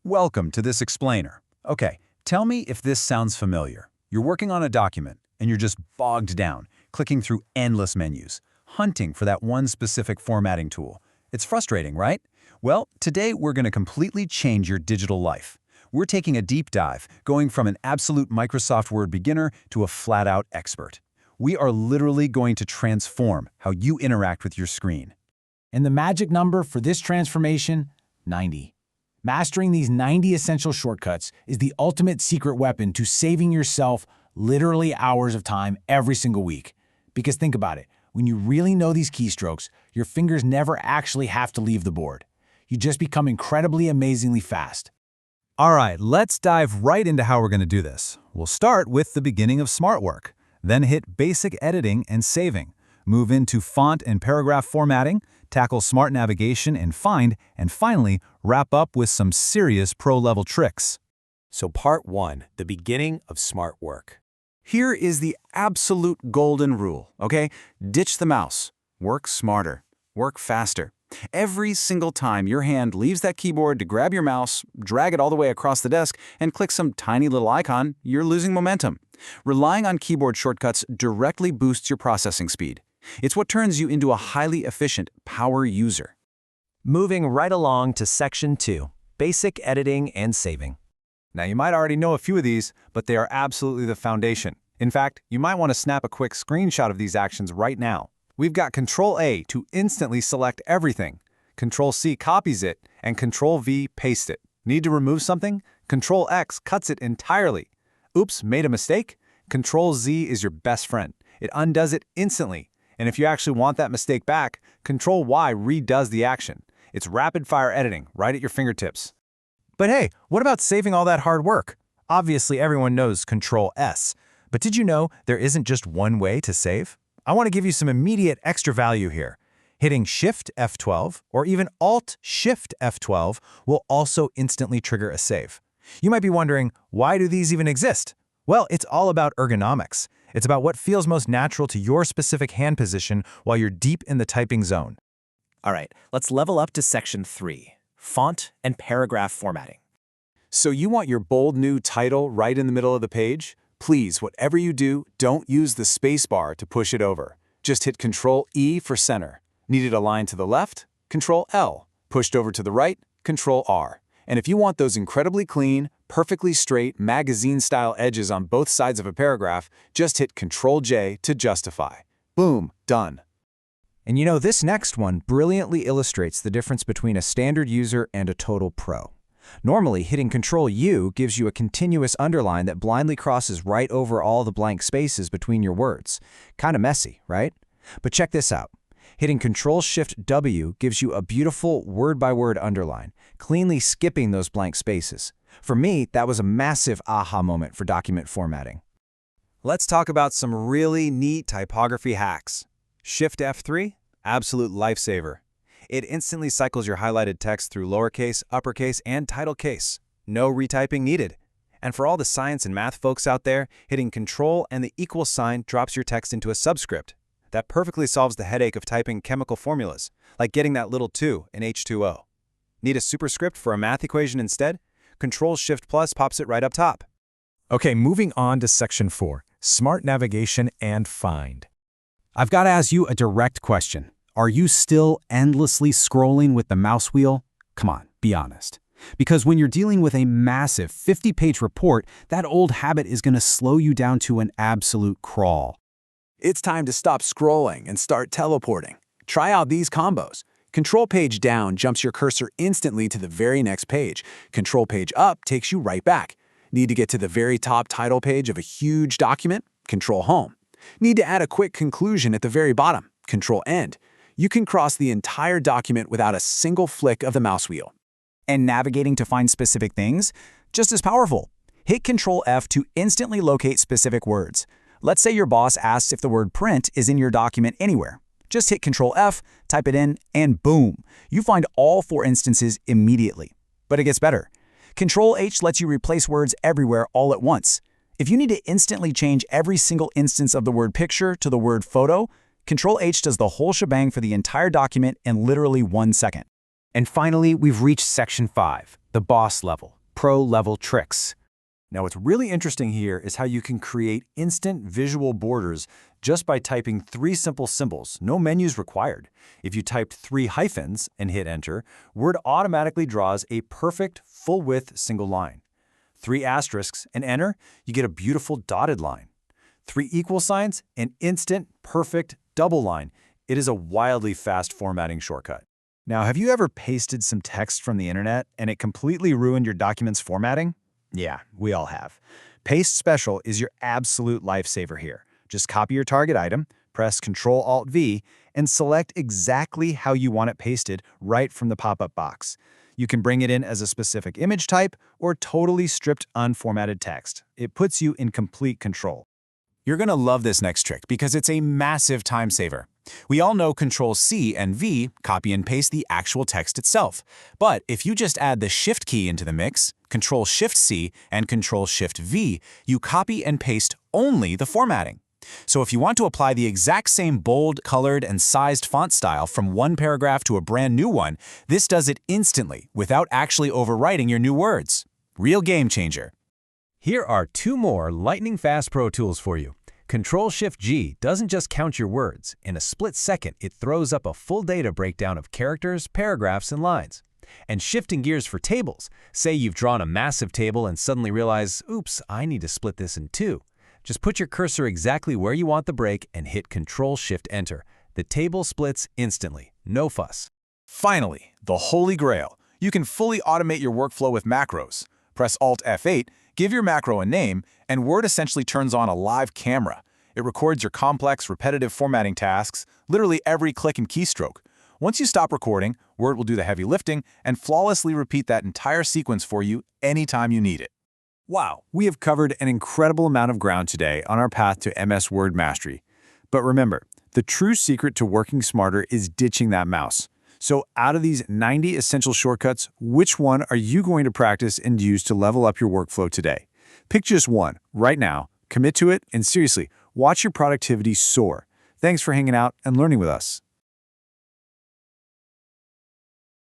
Welcome to this explainer. Okay, tell me if this sounds familiar. You're working on a document, and you're just bogged down, clicking through endless menus, hunting for that one specific formatting tool. It's frustrating, right? Well, today we're going to completely change your digital life. We're taking a deep dive, going from an absolute Microsoft Word beginner to a flat-out expert. We are literally going to transform how you interact with your screen. And the magic number for this transformation? 90. Mastering these 90 essential shortcuts is the ultimate secret weapon to saving yourself literally hours of time every single week. Because think about it, when you really know these keystrokes, your fingers never actually have to leave the board. You just become incredibly amazingly fast. All right, let's dive right into how we're going to do this. We'll start with the beginning of Smart Work, then hit Basic Editing and Saving, move into Font and Paragraph Formatting, tackle Smart Navigation and Find, and finally, wrap up with some serious pro-level tricks. So Part 1, the beginning of Smart Work. Here is the absolute golden rule, okay? Ditch the mouse. Work smarter. Work faster. Every single time your hand leaves that keyboard to grab your mouse, drag it all the way across the desk, and click some tiny little icon, you're losing momentum. Relying on keyboard shortcuts directly boosts your processing speed. It's what turns you into a highly efficient power user. Moving right along to Section 2, Basic Editing and Saving. Now, you might already know a few of these, but they are absolutely the foundation. In fact, you might want to snap a quick screenshot of these actions right now. We've got Ctrl+A to instantly select everything. Ctrl+C copies it, and Ctrl+V pastes it. Need to remove something? Ctrl+X cuts it entirely. Oops, made a mistake? Ctrl+Z is your best friend. It undoes it instantly. And if you actually want that mistake back, Ctrl+Y redoes the action. It's rapid-fire editing right at your fingertips. But hey, what about saving all that hard work? Obviously, everyone knows Ctrl+S. But did you know there isn't just one way to save? I want to give you some immediate extra value here. Hitting Shift+F12 or even Alt+Shift+F12 will also instantly trigger a save. You might be wondering, why do these even exist? Well, it's all about ergonomics. It's about what feels most natural to your specific hand position while you're deep in the typing zone. All right, let's level up to Section 3, Font and Paragraph Formatting. So you want your bold new title right in the middle of the page? Please, whatever you do, don't use the spacebar to push it over. Just hit Ctrl+E for center. Need it aligned to the left? Ctrl+L. Pushed over to the right? Ctrl+R. And if you want those incredibly clean, perfectly straight, magazine-style edges on both sides of a paragraph, just hit Ctrl+J to justify. Boom, done. And you know, this next one brilliantly illustrates the difference between a standard user and a total pro. Normally, hitting Ctrl+U gives you a continuous underline that blindly crosses right over all the blank spaces between your words. Kind of messy, right? But check this out. Hitting Ctrl+Shift+W gives you a beautiful word-by-word underline, cleanly skipping those blank spaces. For me, that was a massive aha moment for document formatting. Let's talk about some really neat typography hacks. Shift+F3, absolute lifesaver. It instantly cycles your highlighted text through lowercase, uppercase, and title case. No retyping needed. And for all the science and math folks out there, hitting Ctrl and the equal sign drops your text into a subscript. That perfectly solves the headache of typing chemical formulas, like getting that little 2 in H2O. Need a superscript for a math equation instead? Ctrl+Shift+ pops it right up top. Okay, moving on to Section 4, Smart Navigation and Find. I've got to ask you a direct question. Are you still endlessly scrolling with the mouse wheel? Come on, be honest. Because when you're dealing with a massive 50-page report, that old habit is going to slow you down to an absolute crawl. It's time to stop scrolling and start teleporting. Try out these combos. Control-Page down jumps your cursor instantly to the very next page. Control-Page up takes you right back. Need to get to the very top title page of a huge document? Control-Home. Need to add a quick conclusion at the very bottom? Control-End. You can cross the entire document without a single flick of the mouse wheel. And navigating to find specific things? Just as powerful. Hit Ctrl+F to instantly locate specific words. Let's say your boss asks if the word print is in your document anywhere. Just hit Ctrl+F, type it in, and boom, you find all 4 instances immediately. But it gets better. Ctrl+H lets you replace words everywhere all at once. If you need to instantly change every single instance of the word picture to the word photo, Ctrl+H does the whole shebang for the entire document in literally 1 second. And finally, we've reached Section 5, the the boss level, pro level tricks. Now what's really interesting here is how you can create instant visual borders just by typing 3 simple symbols, no menus required. If you typed 3 hyphens and hit enter, Word automatically draws a perfect full-width single line. 3 asterisks and enter, you get a beautiful dotted line. 3 equal signs, an instant, perfect double line. It is a wildly fast formatting shortcut. Now, have you ever pasted some text from the internet and it completely ruined your document's formatting? Yeah, we all have. Paste Special is your absolute lifesaver here. Just copy your target item, press Ctrl+Alt+V, and select exactly how you want it pasted right from the pop-up box. You can bring it in as a specific image type or totally stripped unformatted text. It puts you in complete control. You're going to love this next trick because it's a massive time saver. We all know Ctrl+C and V copy and paste the actual text itself. But if you just add the Shift key into the mix, Ctrl+Shift+C and Ctrl+Shift+V, you copy and paste only the formatting. So if you want to apply the exact same bold, colored, and sized font style from one paragraph to a brand new one, this does it instantly without actually overwriting your new words. Real game changer. Here are 2 more lightning-fast pro tools for you. Ctrl+Shift+G doesn't just count your words. In a split second, it throws up a full data breakdown of characters, paragraphs, and lines. And shifting gears for tables. Say you've drawn a massive table and suddenly realize, oops, I need to split this in 2. Just put your cursor exactly where you want the break and hit Ctrl+Shift+Enter. The table splits instantly. No fuss. Finally, the holy grail. You can fully automate your workflow with macros. Press Alt+F8, give your macro a name, and Word essentially turns on a live camera. It records your complex, repetitive formatting tasks, literally every click and keystroke. Once you stop recording, Word will do the heavy lifting and flawlessly repeat that entire sequence for you anytime you need it. Wow, we have covered an incredible amount of ground today on our path to MS Word mastery. But remember, the true secret to working smarter is ditching that mouse. So out of these 90 essential shortcuts, which one are you going to practice and use to level up your workflow today? Pick just one right now, commit to it, and seriously, watch your productivity soar. Thanks for hanging out and learning with us.